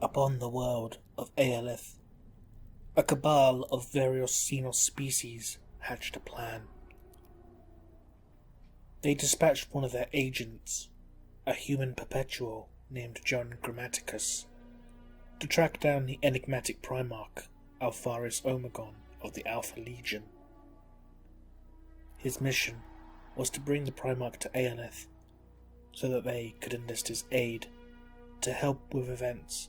Upon the world of Aelith, a cabal of various xenos species hatched a plan. They dispatched one of their agents, a human perpetual named John Grammaticus, to track down the enigmatic Primarch Alpharius Omegon of the Alpha Legion. His mission was to bring the Primarch to Aelith so that they could enlist his aid to help with events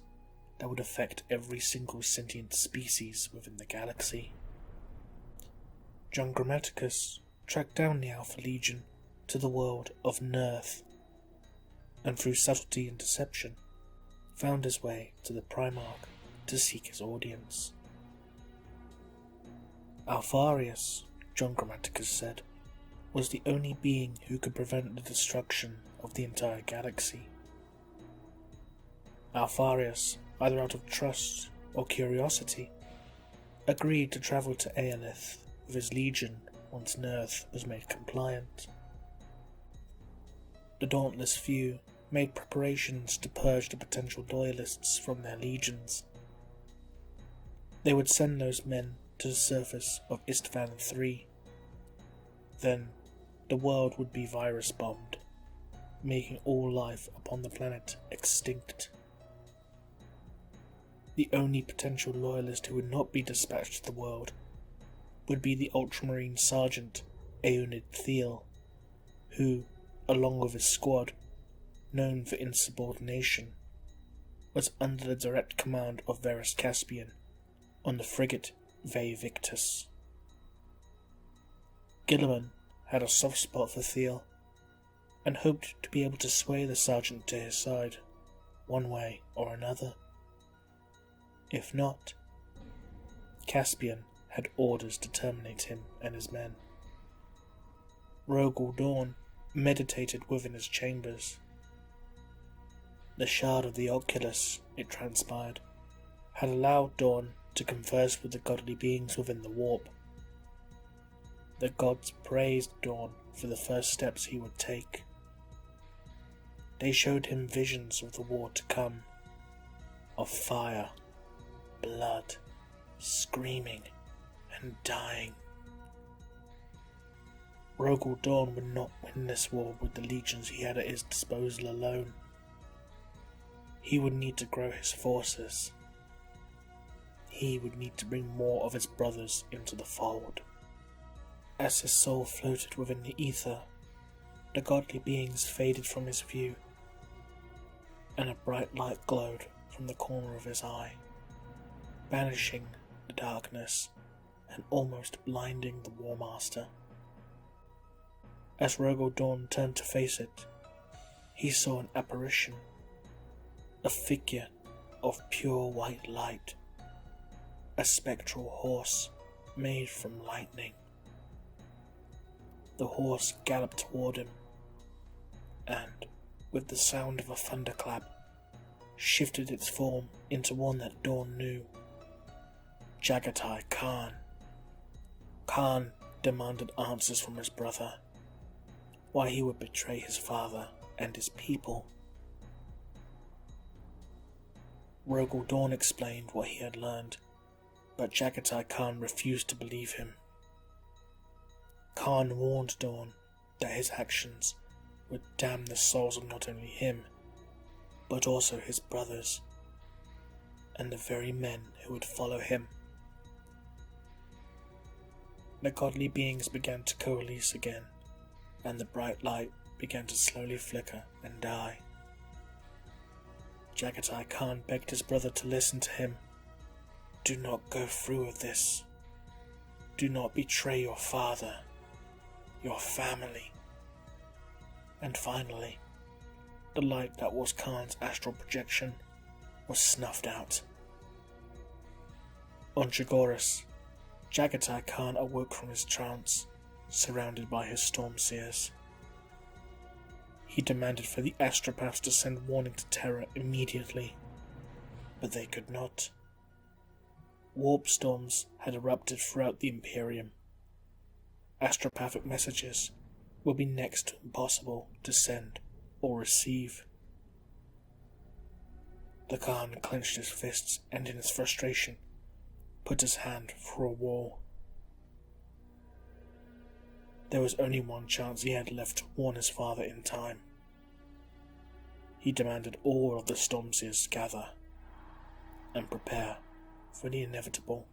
that would affect every single sentient species within the galaxy. John Grammaticus tracked down the Alpha Legion to the world of Nurth, and through subtlety and deception found his way to the Primarch to seek his audience. Alpharius, John Grammaticus said, was the only being who could prevent the destruction of the entire galaxy. Alpharius, either out of trust or curiosity, agreed to travel to Aelith with his legion once Nurth was made compliant. The dauntless few made preparations to purge the potential loyalists from their legions. They would send those men to the surface of Istvan III. Then the world would be virus-bombed, making all life upon the planet extinct. The only potential loyalist who would not be dispatched to the world would be the Ultramarine Sergeant Aeonid Thiel, who, along with his squad, known for insubordination, was under the direct command of Varys Caspian on the frigate Vae Victus. Gilliman had a soft spot for Thiel, and hoped to be able to sway the sergeant to his side, one way or another. If not, Caspian had orders to terminate him and his men. Rogel Dorn meditated within his chambers. The shard of the Oculus, it transpired, had allowed Dorn to converse with the godly beings within the warp. The gods praised Dorn for the first steps he would take. They showed him visions of the war to come, of fire, blood, screaming, and dying. Rogel Dorn would not win this war with the legions he had at his disposal alone. He would need to grow his forces. He would need to bring more of his brothers into the fold. As his soul floated within the ether, the godly beings faded from his view, and a bright light glowed from the corner of his eye, banishing the darkness and almost blinding the War Master. As Rogel Dorn turned to face it, he saw an apparition, a figure of pure white light, a spectral horse made from lightning. The horse galloped toward him, and, with the sound of a thunderclap, shifted its form into one that Dorn knew. Jagatai Khan. Khan demanded answers from his brother, why he would betray his father and his people. Rogel Dorn explained what he had learned, but Jagatai Khan refused to believe him. Khan warned Dorn that his actions would damn the souls of not only him, but also his brothers, and the very men who would follow him. The godly beings began to coalesce again, and the bright light began to slowly flicker and die. Jagatai Khan begged his brother to listen to him. Do not go through with this. Do not betray your father, your family. And finally, the light that was Khan's astral projection was snuffed out. On Jagoras, Jagatai Khan awoke from his trance, surrounded by his Stormseers. He demanded for the astropaths to send warning to Terra immediately, but they could not. Warp storms had erupted throughout the Imperium. Astropathic messages would be next to impossible to send or receive. The Khan clenched his fists and in his frustration put his hand through a wall. There was only one chance he had left to warn his father in time. He demanded all of the Stormseers gather and prepare for the inevitable.